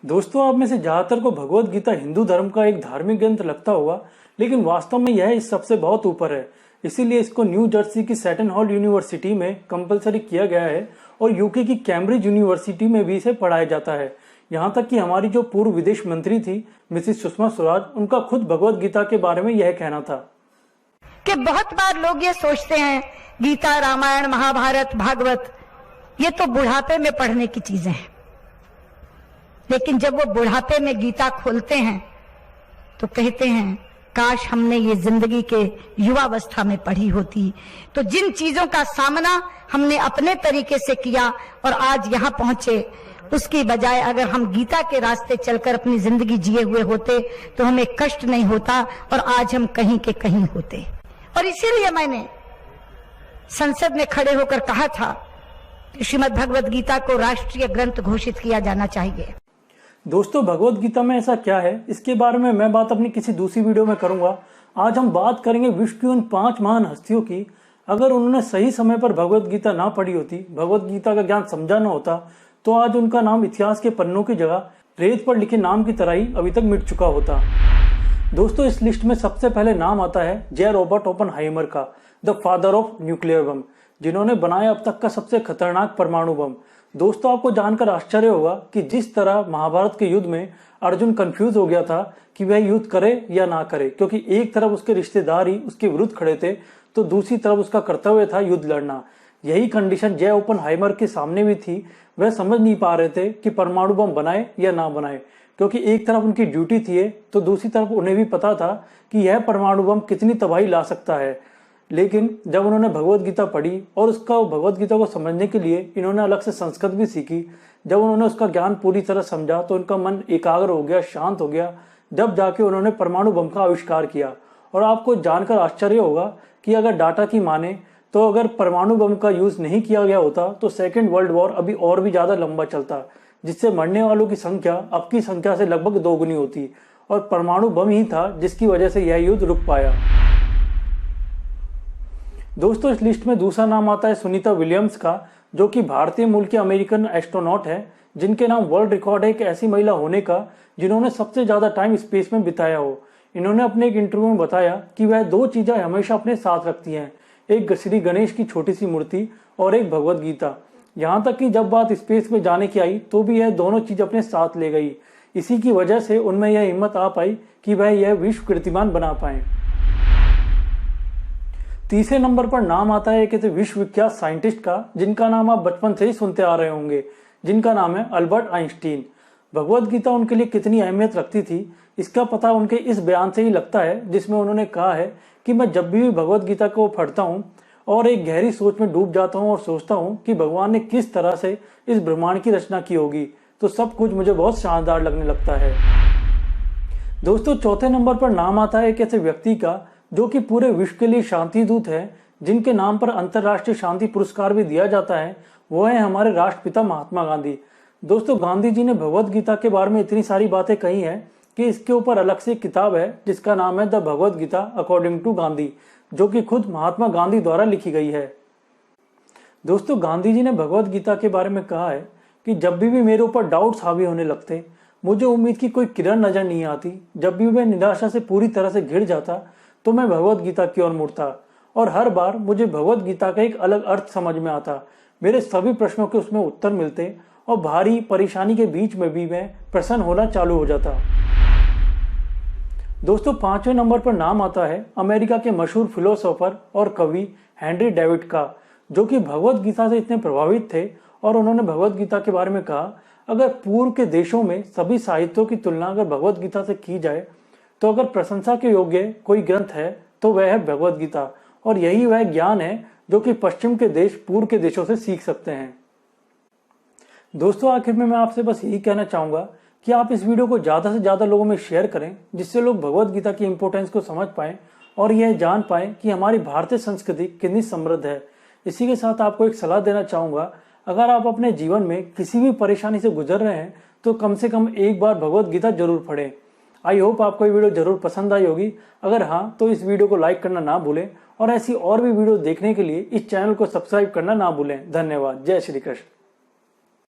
दोस्तों, आप में से ज्यादातर को भगवत गीता हिंदू धर्म का एक धार्मिक ग्रंथ लगता होगा, लेकिन वास्तव में यह इस सबसे बहुत ऊपर है। इसीलिए इसको न्यू जर्सी की सेटन हॉल यूनिवर्सिटी में कंपलसरी किया गया है और यूके की कैम्ब्रिज यूनिवर्सिटी में भी इसे पढ़ाया जाता है। यहाँ तक कि हमारी जो पूर्व विदेश मंत्री थी मिसिस सुषमा स्वराज, उनका खुद भगवत गीता के बारे में यह कहना था कि बहुत बार लोग ये सोचते हैं गीता, रामायण, महाभारत, भागवत ये तो बुढ़ापे में पढ़ने की चीजें हैं, लेकिन जब वो बुढ़ापे में गीता खोलते हैं तो कहते हैं काश हमने ये जिंदगी के युवावस्था में पढ़ी होती। तो जिन चीजों का सामना हमने अपने तरीके से किया और आज यहाँ पहुंचे, उसकी बजाय अगर हम गीता के रास्ते चलकर अपनी जिंदगी जिए हुए होते तो हमें कष्ट नहीं होता और आज हम कहीं के कहीं होते। और इसीलिए मैंने संसद में खड़े होकर कहा था कि श्रीमद् भगवद गीता को राष्ट्रीय ग्रंथ घोषित किया जाना चाहिए। दोस्तों, भगवत गीता में ऐसा क्या है, इसके बारे में मैं बात अपनी किसी दूसरी वीडियो में करूंगा। आज हम बात करेंगे विश्व की उन 5 महान हस्तियों की। अगर उन्होंने सही समय पर भगवत गीता ना पढ़ी होती, भगवत गीता का ज्ञान समझा ना होता, तो आज उनका नाम इतिहास के पन्नों की जगह रेत पर लिखे नाम की तरह ही अभी तक मिट चुका होता। दोस्तों, इस लिस्ट में सबसे पहले नाम आता है जे रॉबर्ट ओपनहाइमर का, the father of nuclear bomb, जिन्होंने बनाया अब तक का सबसे खतरनाक परमाणु बम। दोस्तों, आपको जानकर आश्चर्य होगा कि जिस तरह महाभारत के युद्ध में अर्जुन कंफ्यूज हो गया था कि वह युद्ध करे या ना करे, क्योंकि एक तरफ उसके रिश्तेदार ही उसके विरुद्ध खड़े थे तो दूसरी तरफ उसका कर्तव्य था युद्ध लड़ना। यही कंडीशन जे ओपनहाइमर के सामने भी थी। वह समझ नहीं पा रहे थे कि परमाणु बम बनाए या ना बनाए, क्योंकि एक तरफ उनकी ड्यूटी थी तो दूसरी तरफ उन्हें भी पता था कि यह परमाणु बम कितनी तबाही ला सकता है। लेकिन जब उन्होंने भगवत गीता पढ़ी और उसका भगवत गीता को समझने के लिए इन्होंने अलग से संस्कृत भी सीखी, जब उन्होंने उसका ज्ञान पूरी तरह समझा तो उनका मन एकाग्र हो गया, शांत हो गया। जब जाके उन्होंने परमाणु बम का आविष्कार किया। और आपको जानकर आश्चर्य होगा कि अगर डाटा की माने तो अगर परमाणु बम का यूज नहीं किया गया होता तो सेकेंड वर्ल्ड वॉर अभी और भी ज्यादा लंबा चलता, जिससे मरने वालों की संख्या अब की संख्या से लगभग दोगुनी होती। और परमाणु बम ही था जिसकी वजह से यह युद्ध रुक पाया। दोस्तों, इस लिस्ट में दूसरा नाम आता है सुनीता विलियम्स का, जो कि भारतीय मूल के अमेरिकन एस्ट्रोनॉट है, जिनके नाम वर्ल्ड रिकॉर्ड है एक ऐसी महिला होने का जिन्होंने सबसे ज्यादा टाइम स्पेस में बिताया हो। इन्होंने अपने एक इंटरव्यू में बताया कि वह 2 चीजें हमेशा अपने साथ रखती हैं, एक श्री गणेश की छोटी सी मूर्ति और एक भगवत गीता। यहाँ तक कि जब बात स्पेस में जाने की आई तो भी यह दोनों चीज अपने साथ ले गई। इसी की वजह से उनमें यह हिम्मत आ पाई कि वह यह विश्व कीर्तिमान बना पाए। तीसरे नंबर पर नाम आता है एक विश्व विख्यात साइंटिस्ट का, जिनका नाम आप बचपन से ही सुनते आ रहे होंगे, जिनका नाम है अल्बर्ट आइंस्टीन। भगवत गीता उनके लिए कितनी अहमियत रखती थी, इसका पता उनके इस बयान से ही लगता है, जिसमें उन्होंने कहा है कि मैं जब भी भगवत गीता को पढ़ता हूँ और एक गहरी सोच में डूब जाता हूँ और सोचता हूँ कि भगवान ने किस तरह से इस ब्रह्मांड की रचना की होगी, तो सब कुछ मुझे बहुत शानदार लगने लगता है। दोस्तों, चौथे नंबर पर नाम आता है एक ऐसे व्यक्ति का जो कि पूरे विश्व के लिए शांति दूत है, जिनके नाम पर अंतरराष्ट्रीय शांति पुरस्कार भी दिया जाता है। वो है हमारे राष्ट्रपिता महात्मा गांधी। दोस्तों, गांधी जी ने भगवत गीता के बारे में इतनी सारी बातें कही हैं कि इसके ऊपर अलग से एक किताब है जिसका नाम है the Bhagavad Gita according to Gandhi, जो कि खुद महात्मा गांधी द्वारा लिखी गई है। दोस्तों, गांधी जी ने भगवत गीता के बारे में कहा है कि जब भी मेरे ऊपर डाउट्स हावी होने लगते, मुझे उम्मीद की कोई किरण नजर नहीं आती, जब भी मैं निराशा से पूरी तरह से घिर जाता, तो मैं भगवत गीता की ओर मुड़ता और हर बार मुझे भगवत गीता का एक अलग अर्थ समझ में आता। मेरे सभी प्रश्नों के उसमें उत्तर मिलते और भारी परेशानी के बीच में भी मैं प्रसन्न होना चालू हो जाता। दोस्तों, 5वें नंबर पर नाम आता है अमेरिका के मशहूर फिलोसोफर और कवि हेनरी डेविड का, जो कि भगवत गीता से इतने प्रभावित थे और उन्होंने भगवत गीता के बारे में कहा, अगर पूर्व के देशों में सभी साहित्यों की तुलना अगर भगवत गीता से की जाए तो अगर प्रशंसा के योग्य कोई ग्रंथ है तो वह है भगवत गीता। और यही वह ज्ञान है जो कि पश्चिम के देश पूर्व के देशों से सीख सकते हैं। दोस्तों, आखिर में मैं आपसे बस यही कहना चाहूंगा कि आप इस वीडियो को ज्यादा से ज्यादा लोगों में शेयर करें, जिससे लोग भगवत गीता की इंपोर्टेंस को समझ पाएं और यह जान पाएं कि हमारी भारतीय संस्कृति कितनी समृद्ध है। इसी के साथ आपको एक सलाह देना चाहूंगा, अगर आप अपने जीवन में किसी भी परेशानी से गुजर रहे हैं तो कम से कम एक बार भगवत गीता जरूर पढ़ें। आई होप आपको ये वीडियो जरूर पसंद आई होगी। अगर हाँ, तो इस वीडियो को लाइक करना ना भूलें और ऐसी और भी वीडियो देखने के लिए इस चैनल को सब्सक्राइब करना ना भूलें। धन्यवाद। जय श्री कृष्ण।